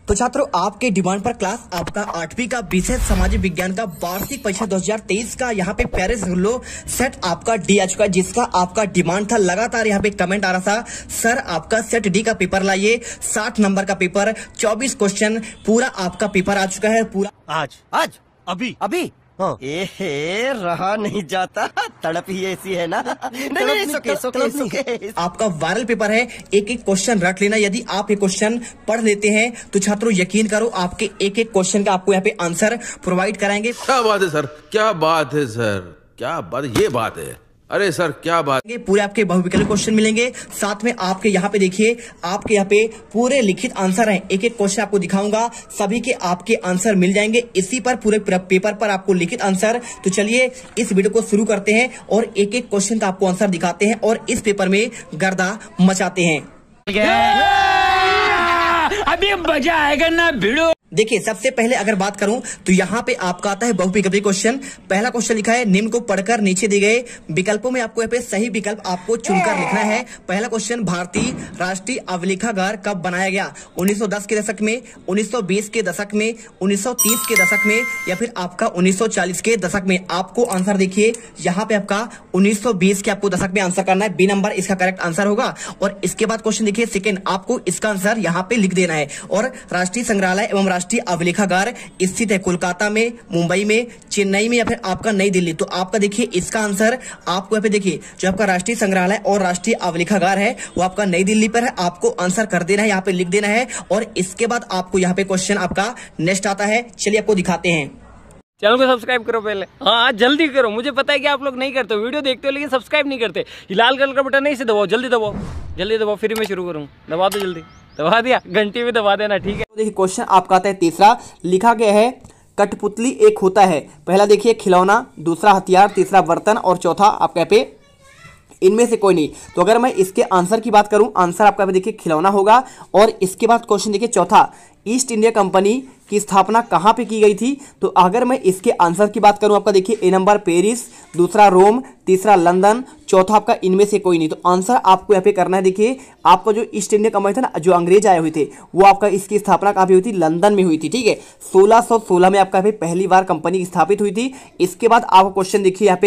तो छात्रों, आपके डिमांड पर क्लास आपका 8वीं का विषय सामाजिक विज्ञान का वार्षिक परीक्षा 2023 का यहाँ पे पेरिस रूलो सेट आपका डी आ चुका है, जिसका आपका डिमांड था। लगातार यहाँ पे कमेंट आ रहा था, सर आपका सेट डी का पेपर लाइए, 60 नंबर का पेपर, 24 क्वेश्चन, पूरा आपका पेपर आ चुका है पूरा आज अभी हाँ। एहे रहा नहीं जाता, तड़प ही ऐसी है ना। नहीं, आपका वायरल पेपर है, एक एक क्वेश्चन रट लेना। यदि आप ये क्वेश्चन पढ़ लेते हैं तो छात्रों यकीन करो आपके एक एक क्वेश्चन का आपको यहाँ पे आंसर प्रोवाइड कराएंगे। क्या बात है सर, क्या बात है सर, क्या बात, ये बात है। अरे सर क्या बात। पूरे आपके बहुविकल्प क्वेश्चन मिलेंगे, साथ में आपके यहाँ पे देखिए, आपके यहाँ पे पूरे लिखित आंसर हैं। एक एक क्वेश्चन आपको दिखाऊंगा, सभी के आपके आंसर मिल जाएंगे इसी पर, पूरे पेपर पर आपको लिखित आंसर। तो चलिए इस वीडियो को शुरू करते हैं और एक एक क्वेश्चन का आपको आंसर दिखाते हैं और इस पेपर में गर्दा मचाते हैं। अभी मजा आएगा ना भिड़ो। देखिए, सबसे पहले अगर बात करूं तो यहाँ पे आपका आता है बहुविकल्पीय क्वेश्चन। पहला क्वेश्चन लिखा है, निम्न को पढ़कर नीचे दिए गए विकल्पों में आपको यहाँ पे सही विकल्प आपको चुनकर लिखना है। पहला क्वेश्चन, भारतीय राष्ट्रीय अभिलेखागार कब बनाया गया? 1910 के दशक में, 1920 के दशक में, 1930 के दशक में, या फिर आपका 1940 के दशक में? आपको आंसर देखिए यहाँ पे आपका 1920 के आपको दशक में आंसर करना है, बी नंबर इसका करेक्ट आंसर होगा। और इसके बाद क्वेश्चन देखिए सेकेंड, आपको इसका आंसर यहाँ पे लिख देना है। और राष्ट्रीय संग्रहालय एवं राष्ट्रीय अभिलेखागार स्थित है कोलकाता में, मुंबई में, चेन्नई में, या फिर आपका नई दिल्ली? तो आपका देखिए इसका आंसर आपको यहाँ पे देखिए, जो आपका राष्ट्रीय संग्रहालय और राष्ट्रीय अभिलेखागार है वो आपका नई दिल्ली पर है। आपको आंसर कर देना है, यहाँ पे लिख देना है। और इसके बाद आपको यहाँ पे क्वेश्चन आपका नेक्स्ट आता है, चलिए आपको दिखाते हैं। चैनल को सब्सक्राइब करो पहले, हाँ जल्दी करो। मुझे पता है कि आप लोग नहीं करते, वीडियो देखते हो लेकिन सब्सक्राइब नहीं करते। ये लाल कलर का बटन है, इसे दबाओ, जल्दी दबाओ, जल्दी दबाओ, फिर मैं शुरू करूँ। दबा दो, जल्दी दबा दिया, घंटी भी दबा देना, ठीक है। देखिए क्वेश्चन आपका आता है तीसरा, लिखा गया है कठपुतली एक होता है। पहला देखिए खिलौना, दूसरा हथियार, तीसरा बर्तन और चौथा आपका पे इनमें से कोई नहीं। तो अगर मैं इसके आंसर की बात करूं, आंसर आपका देखिए खिलौना होगा। और इसके बाद क्वेश्चन देखिए चौथा, ईस्ट इंडिया कंपनी की स्थापना कहाँ पे की गई थी? तो अगर मैं इसके आंसर की बात करूं, आपका देखिए ए नंबर पेरिस, दूसरा रोम, तीसरा लंदन, चौथा आपका इनमें से कोई नहीं। तो आंसर आपको यहाँ पे करना है। देखिए आपका जो ईस्ट इंडिया कंपनी था ना, जो अंग्रेज आए हुए थे, वो आपका इसकी स्थापना कहाँ पे हुई थी? लंदन में हुई थी, ठीक है। 1616 में आपका पहली बार कंपनी स्थापित हुई थी। इसके बाद आपका क्वेश्चन देखिए यहाँ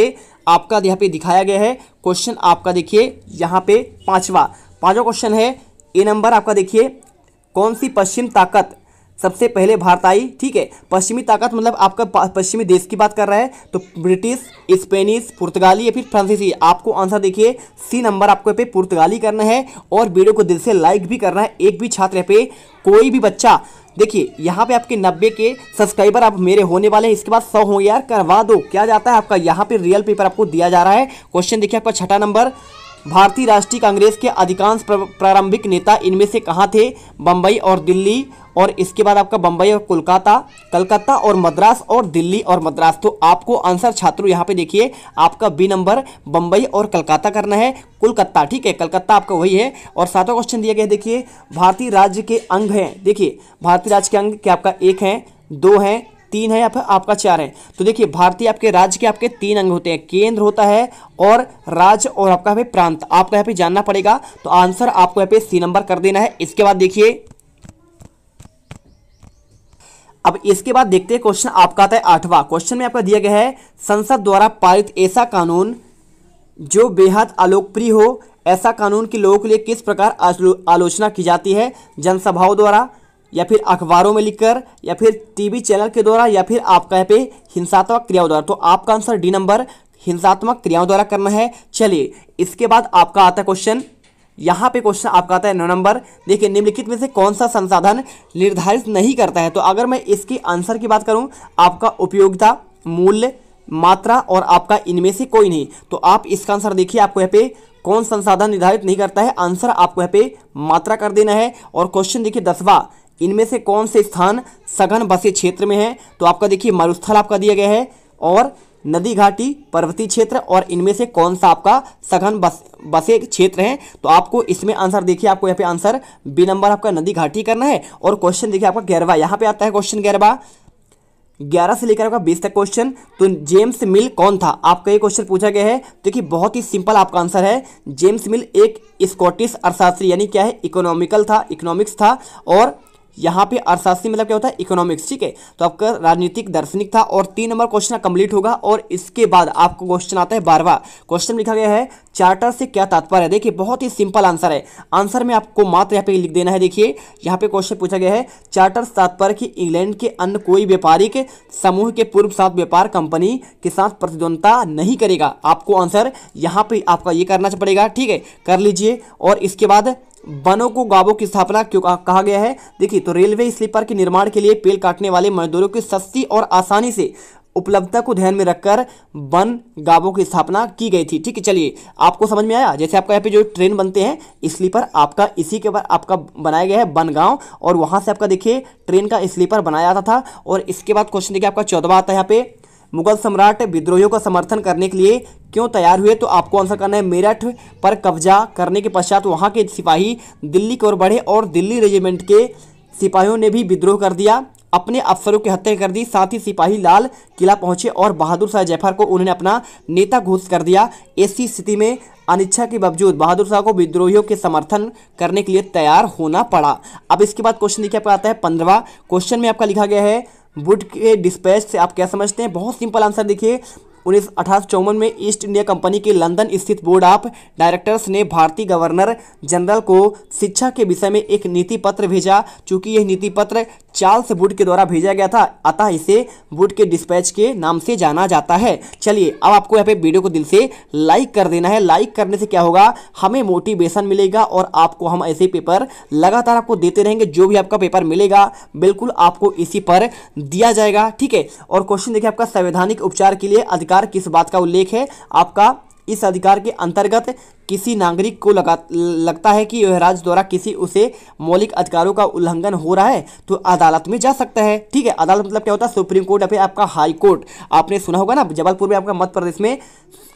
पे दिखाया गया है। क्वेश्चन आपका देखिए यहाँ पे पांचवा क्वेश्चन है, ए नंबर आपका देखिए, कौन सी पश्चिम ताकत सबसे पहले भारत आई? ठीक है, पश्चिमी ताकत मतलब आपका पश्चिमी देश की बात कर रहा है, तो ब्रिटिश, स्पेनिश, पुर्तगाली या फिर फ्रांसीसी? आपको आंसर देखिए सी नंबर आपको पे पुर्तगाली करना है। और वीडियो को दिल से लाइक भी करना है। एक भी छात्र पे, कोई भी बच्चा, देखिए यहाँ पे आपके 90 के सब्सक्राइबर आप मेरे होने वाले हैं, इसके बाद 100 हो यार, करवा दो। क्या जाता है आपका यहाँ पे रियल पेपर आपको दिया जा रहा है। क्वेश्चन देखिए आपका छठा नंबर, भारतीय राष्ट्रीय कांग्रेस के अधिकांश प्रारंभिक नेता इनमें से कहाँ थे? बम्बई और दिल्ली, और इसके बाद आपका बम्बई और कोलकाता, कलकत्ता और मद्रास, और दिल्ली और मद्रास। तो आपको आंसर छात्रों यहाँ पे देखिए आपका बी नंबर बम्बई और कलकत्ता करना है, कोलकाता, ठीक है, कलकत्ता आपका वही है। और सातवां क्वेश्चन दिया गया है, देखिए भारतीय राज्य के अंग हैं। देखिए भारतीय राज्य के अंग क्या आपका 1 है, 2 है, 3 है या फिर आपका 4 है? तो देखिए भारतीय आपके राज्य के आपके 3 अंग होते हैं, केंद्र होता है और राज्य और आपका यहाँ पे प्रांत। आपको यहाँ पे जानना पड़ेगा। तो आंसर आपको यहाँ पे सी नंबर कर देना है। इसके बाद देखिए, अब इसके बाद देखते हैं क्वेश्चन आपका आता है 8वां। क्वेश्चन में आपका दिया गया है, संसद द्वारा पारित ऐसा कानून जो बेहद अलोकप्रिय हो, ऐसा कानून की लोगों के लिए किस प्रकार आलोचना की जाती है? जनसभाओं द्वारा, या फिर अखबारों में लिखकर, या फिर टीवी चैनल के द्वारा, या फिर आपका यहाँ पे हिंसात्मक क्रियाओं द्वारा? तो आपका आंसर डी नंबर हिंसात्मक क्रियाओं द्वारा करना है। चलिए इसके बाद आपका आता है क्वेश्चन, यहाँ पे क्वेश्चन आपका आता है 9 नंबर। देखिए निम्नलिखित में से कौन सा संसाधन निर्धारित नहीं करता है? तो अगर मैं इसकी आंसर की बात करूँ, आपका उपयोगिता, मूल्य, मात्रा और आपका इनमें से कोई नहीं। तो आप इसका आंसर देखिए, आपको यहाँ पे कौन संसाधन निर्धारित नहीं करता है? आंसर आपको यहाँ पे मात्रा कर देना है। और क्वेश्चन देखिए 10वां, इनमें से कौन से स्थान सघन बसे क्षेत्र में है? तो आपका देखिए मरुस्थल आपका दिया गया है, और नदी घाटी, पर्वतीय क्षेत्र, और इनमें से कौन सा आपका सघन बसे क्षेत्र है? तो आपको इसमें आंसर देखिए, आपको यहाँ पे आंसर बी नंबर आपका नदी घाटी करना है। और क्वेश्चन देखिए आपका 11वां, यहाँ पे आता है क्वेश्चन 11 से लेकर आपका 20 तक क्वेश्चन। तो जेम्स मिल कौन था? आपका ये क्वेश्चन पूछा गया है। देखिए बहुत ही सिंपल आपका आंसर है, जेम्स मिल एक स्कॉटिश अर्थशास्त्री यानी क्या है, इकोनॉमिक्स था, और यहाँ पे अर्थशास्त्री मतलब क्या होता है, इकोनॉमिक्स। ठीक है, तो आपका राजनीतिक दार्शनिक था और 3 नंबर क्वेश्चन कंप्लीट होगा। और इसके बाद आपको क्वेश्चन आता है 12वां क्वेश्चन, लिखा गया है चार्टर से क्या तात्पर्य है। देखिए बहुत ही सिंपल आंसर है, आंसर में आपको मात्र यहाँ पे लिख देना है। देखिए यहाँ पे क्वेश्चन पूछा गया है चार्टर से तात्पर्य कि इंग्लैंड के अन्य कोई व्यापारिक समूह के पूर्व साथ व्यापार कंपनी के साथ प्रतिद्वंदता नहीं करेगा। आपको आंसर यहाँ पे आपका ये करना पड़ेगा। ठीक है, कर लीजिए। और इसके बाद वनों को गांवों की स्थापना क्यों कहा गया है। देखिए तो रेलवे स्लीपर के निर्माण के लिए पेड़ काटने वाले मजदूरों की सस्ती और आसानी से उपलब्धता को ध्यान में रखकर वन गांवों की स्थापना की गई थी। ठीक है, चलिए आपको समझ में आया। जैसे आपका यहाँ पे जो ट्रेन बनते हैं स्लीपर, आपका इसी के बाद आपका बनाया गया है वन गांव, और वहां से आपका देखिए ट्रेन का स्लीपर बनाया जाता था। और इसके बाद क्वेश्चन देखिए आपका 14वां आता है यहाँ पे, मुगल सम्राट विद्रोहियों का समर्थन करने के लिए क्यों तैयार हुए। तो आपको आंसर करना है मेरठ पर कब्जा करने के पश्चात वहां के सिपाही दिल्ली की ओर बढ़े और दिल्ली रेजिमेंट के सिपाहियों ने भी विद्रोह कर दिया, अपने अफसरों की हत्या कर दी। साथ ही सिपाही लाल किला पहुंचे और बहादुर शाह जफर को उन्होंने अपना नेता घोषित कर दिया। ऐसी स्थिति में अनिच्छा के बावजूद बहादुर शाह को विद्रोहियों के समर्थन करने के लिए तैयार होना पड़ा। अब इसके बाद क्वेश्चन देखिए आपका आता है 15वां क्वेश्चन में आपका लिखा गया है वुड के डिस्पैच से आप क्या समझते हैं। बहुत सिंपल आंसर देखिए, 1854 में ईस्ट इंडिया कंपनी के लंदन स्थित बोर्ड ऑफ डायरेक्टर्स ने भारतीय गवर्नर जनरल को शिक्षा के विषय में एक नीति पत्र भेजा। चूंकि यह नीति पत्र चार्ल्स वुड के द्वारा भेजा गया था, अतः इसे वुड के डिस्पैच के नाम से जाना जाता है। चलिए अब आपको यहाँ पे वीडियो को दिल से लाइक कर देना है। लाइक करने से क्या होगा, हमें मोटिवेशन मिलेगा और आपको हम ऐसे पेपर लगातार आपको देते रहेंगे। जो भी आपका पेपर मिलेगा बिल्कुल आपको इसी पर दिया जाएगा। ठीक है, और क्वेश्चन देखिए आपका संवैधानिक उपचार के लिए अधिकार किस बात का उल्लेख है। आपका इस अधिकार के अंतर्गत किसी नागरिक को लगता है कि यह राज्य द्वारा किसी उसे मौलिक अधिकारों का उल्लंघन हो रहा है तो अदालत में जा सकता है। ठीक है, अदालत मतलब क्या होता है, सुप्रीम कोर्ट या फिर आपका हाई कोर्ट। आपने सुना होगा ना, जबलपुर में आपका मध्य प्रदेश में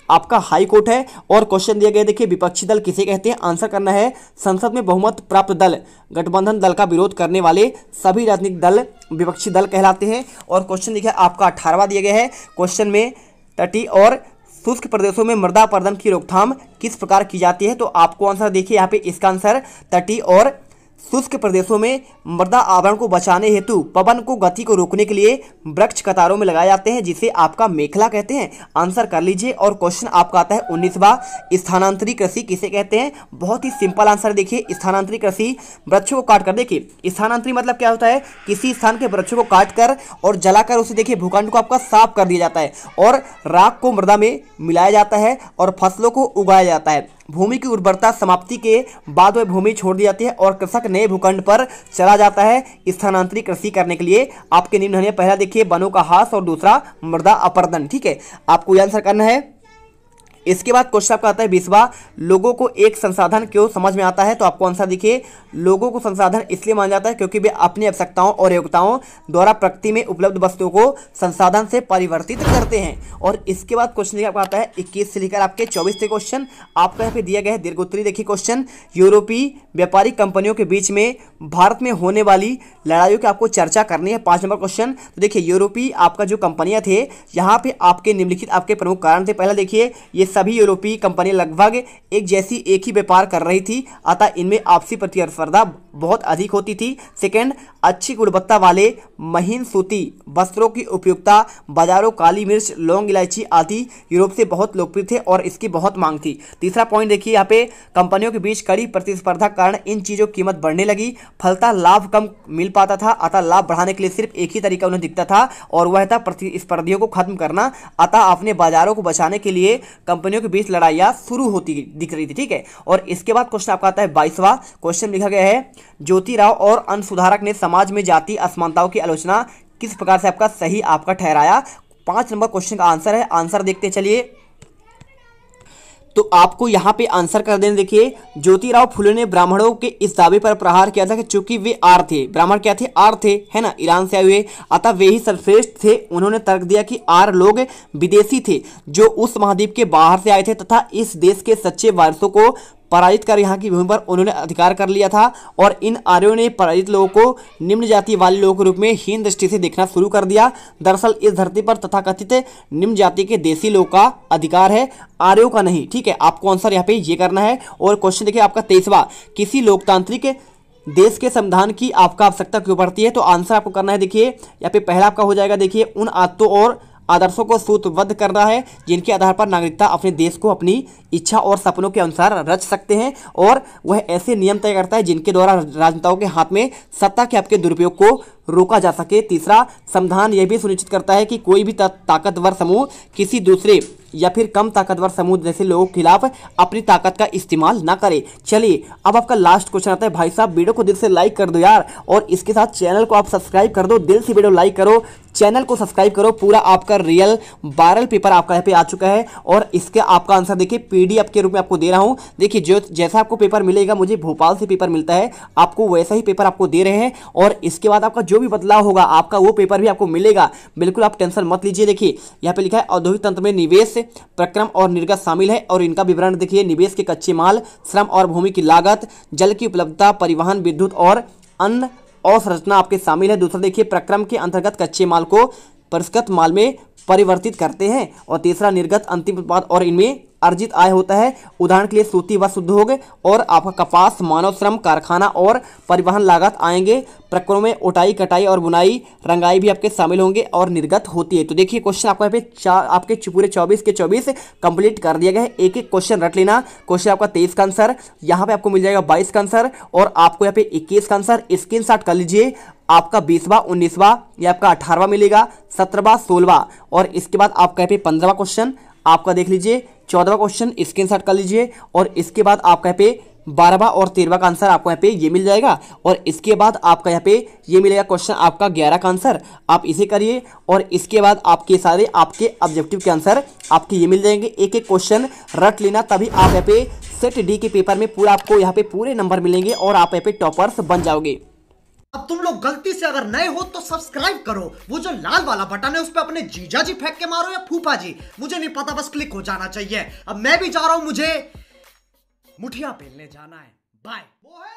आपका हाई कोर्ट है। और क्वेश्चन दिया गया देखिए विपक्षी दल किसे कहते हैं। आंसर करना है संसद में बहुमत प्राप्त दल, गठबंधन दल का विरोध करने वाले सभी राजनीतिक दल विपक्षी दल कहलाते हैं। और क्वेश्चन देखिए आपका 18वां दिया गया है, क्वेश्चन में तटीय और शुष्क प्रदेशों में मृदा अपरदन की रोकथाम किस प्रकार की जाती है। तो आपको आंसर देखिए यहाँ पे इसका आंसर तटीय और शुष्क प्रदेशों में मृदा आवरण को बचाने हेतु पवन को गति को रोकने के लिए वृक्ष कतारों में लगाए जाते हैं, जिसे आपका मेखला कहते हैं। आंसर कर लीजिए। और क्वेश्चन आपका आता है 19वां, स्थानांतरी कृषि किसे कहते हैं। बहुत ही सिंपल आंसर देखिए, स्थानांतरी कृषि वृक्षों को काटकर, देखिए स्थानांतरी मतलब क्या होता है, किसी स्थान के वृक्षों को काटकर और जलाकर उसे देखिए भूखंड को आपका साफ कर दिया जाता है और राख को मृदा में मिलाया जाता है और फसलों को उगाया जाता है। भूमि की उर्वरता समाप्ति के बाद वह भूमि छोड़ दी जाती है और कृषक नए भूखंड पर चला जाता है स्थानांतरित कृषि करने के लिए। आपके निम्न है, पहला देखिए वनों का ह्रास और दूसरा मृदा अपरदन। ठीक है, आपको यह आंसर करना है। इसके बाद क्वेश्चन आपका आता है 20वां, लोगों को एक संसाधन क्यों समझ में आता है। तो आपको आंसर देखिए, लोगों को संसाधन इसलिए माना जाता है क्योंकि वे अपनी आवश्यकताओं और योग्यताओं द्वारा प्रकृति में उपलब्ध वस्तुओं को संसाधन से परिवर्तित करते हैं। और इसके बाद क्वेश्चन आपका आता है 21 से लेकर आपके 24 तक क्वेश्चन आपका यहाँ पे दिया गया है दीर्घोत्तरी। देखिए क्वेश्चन, यूरोपीय व्यापारिक कंपनियों के बीच में भारत में होने वाली लड़ाइयों की आपको चर्चा करनी है। 5 नंबर क्वेश्चन। तो देखिए यूरोपीय आपका जो कंपनियां थे, यहाँ पे आपके निम्नलिखित आपके प्रमुख कारण थे। पहला देखिए, ये सभी यूरोपीय कंपनियां लगभग एक ही व्यापार कर रही थी, अतः इनमें आपसी प्रतिस्पर्धा बहुत अधिक होती थी। सेकंड, अच्छी गुणवत्ता वाले महीन सूती वस्त्रों की उपयोगिता बाजारों काली मिर्च, लौंग, इलायची आदि यूरोप से बहुत लोकप्रिय थे और इसकी बहुत मांग थी। तीसरा पॉइंट देखिए, यहाँ पे कंपनियों के बीच कड़ी प्रतिस्पर्धा के कारण इन चीजों की कीमत बढ़ने लगी, फलता लाभ कम मिल पाता था, अतः लाभ बढ़ाने के लिए सिर्फ एक ही तरीका उन्हें दिखता था और वह था प्रतिस्पर्धियों को खत्म करना। अतः अपने बाजारों को बचाने के लिए कंपनियों के बीच लड़ाइयां शुरू होती दिख रही थी। ठीक है, और इसके बाद क्वेश्चन आपका आता है 22वां क्वेश्चन, लिखा गया है ज्योतिराव और अन्य सुधारक ने समाज में जाति असमानताओं की आलोचना किस प्रकार से आपका सही आपका ठहराया। 5 नंबर क्वेश्चन का आंसर है। आंसर देखते चलिए, तो आपको यहाँ पे आंसर कर देना। देखिए ज्योतिराव फुले ने ब्राह्मणों के इस दावे पर प्रहार किया था कि चूंकि वे आर्य थे, ब्राह्मण क्या थे, आर्य थे, है ना, ईरान से आए हुए, अतः वे ही सर्वश्रेष्ठ थे। उन्होंने तर्क दिया कि आर्य लोग विदेशी थे जो उस महाद्वीप के बाहर से आए थे तथा इस देश के सच्चे वारसों को पराजित कर यहाँ की भूमि पर उन्होंने अधिकार कर लिया था और इन आर्यों ने पराजित लोगों को निम्न जाति वाले लोगों के रूप में हीन दृष्टि से देखना शुरू कर दिया। दरअसल इस धरती पर तथाकथित निम्न जाति के देसी लोगों का अधिकार है, आर्यों का नहीं। ठीक है, आपको आंसर यहाँ पे ये करना है। और क्वेश्चन देखिए आपका 23वां, किसी लोकतांत्रिक देश के संविधान की आपका आवश्यकता क्यों पड़ती है? तो आंसर आपको करना है, देखिए यहाँ पे पहला आपका हो जाएगा, देखिए उन आदतों और आदर्शों को सूत्रबद्ध करना है जिनके आधार पर नागरिकता अपने देश को अपनी इच्छा और सपनों के अनुसार रच सकते हैं, और वह ऐसे नियम तय करता है जिनके द्वारा राजनेताओं के हाथ में सत्ता के आपके दुरुपयोग को रोका जा सके। तीसरा, संविधान यह भी सुनिश्चित करता है कि कोई भी ताकतवर समूह किसी दूसरे या फिर कम ताकतवर समूह जैसे लोगों के खिलाफ अपनी ताकत का इस्तेमाल ना करे। चलिए अब आपका लास्ट क्वेश्चन आता है। भाई साहब वीडियो को दिल से लाइक कर दो यार, और इसके साथ चैनल को आप सब्सक्राइब कर दो। दिल से वीडियो लाइक करो, चैनल को सब्सक्राइब करो। पूरा आपका रियल वायरल पेपर आपका यहाँ पे आ चुका है, और इसके आपका आंसर देखिए पीडीएफ के रूप में आपको दे रहा हूँ। देखिए जो जैसा आपको पेपर मिलेगा, मुझे भोपाल से पेपर मिलता है, आपको वैसा ही पेपर आपको दे रहे हैं, और इसके बाद आपका जो भी बदलाव होगा आपका वो पेपर भी आपको मिलेगा। बिल्कुल आप टेंशन मत लीजिए। देखिए यहाँ पे लिखा है औद्योगिक तंत्र में निवेश, प्रक्रम और निर्गत शामिल है, और इनका विवरण देखिए निवेश के कच्चे माल, श्रम और भूमि की लागत, जल की उपलब्धता, परिवहन, विद्युत और अन्य अवसंरचना आपके शामिल है। दूसरा देखिए प्रक्रम के अंतर्गत कच्चे माल को परिष्कृत माल में परिवर्तित करते हैं, और तीसरा निर्गत अंतिम उत्पाद और इनमें अर्जित आय होता है। उदाहरण के लिए सूती वस्त्र उद्योग और आपका कपास, मानव श्रम, कारखाना और परिवहन लागत आएंगे। प्रक्रम में उटाई, कटाई और बुनाई, रंगाई भी आपके शामिल होंगे और निर्गत होती है। तो देखिए क्वेश्चन आपको यहाँ पे आपके पूरे 24 के 24 कंप्लीट कर दिया गया है। एक एक क्वेश्चन रट लेना। क्वेश्चन आपका 23 का आंसर, यहाँ पे आपको मिल जाएगा 22 का आंसर, और आपको यहाँ पे 21 का आंसर स्क्रीनशॉट कर लीजिए। आपका 20वां, 19वां, या आपका 18वां मिलेगा, 17वां, 16वां, और इसके बाद आपका यहाँ पे 15वां क्वेश्चन आपका देख लीजिए, 14वां क्वेश्चन स्क्रीनशॉट कर लीजिए, और इसके बाद आपका यहाँ पे 12वां और 13वां का आंसर आपको यहाँ पे ये मिल जाएगा, और इसके बाद आपका यहाँ पे ये मिलेगा क्वेश्चन आपका 11 का आंसर। आप इसे करिए, और इसके बाद आपके सारे आपके ऑब्जेक्टिव के आंसर आपके ये मिल जाएंगे। एक एक क्वेश्चन रट लेना, तभी आप यहाँ पे सेट डी के पेपर में पूरा आपको यहाँ पे पूरे नंबर मिलेंगे, और आप यहाँ पे टॉपर्स बन जाओगे। अब तुम लोग गलती से अगर नए हो तो सब्सक्राइब करो, वो जो लाल वाला बटन है उस पर अपने जीजा जी फेंक के मारो या फूफा जी, मुझे नहीं पता, बस क्लिक हो जाना चाहिए। अब मैं भी जा रहा हूं, मुझे मुठिया पेलने जाना है। बाय। वो है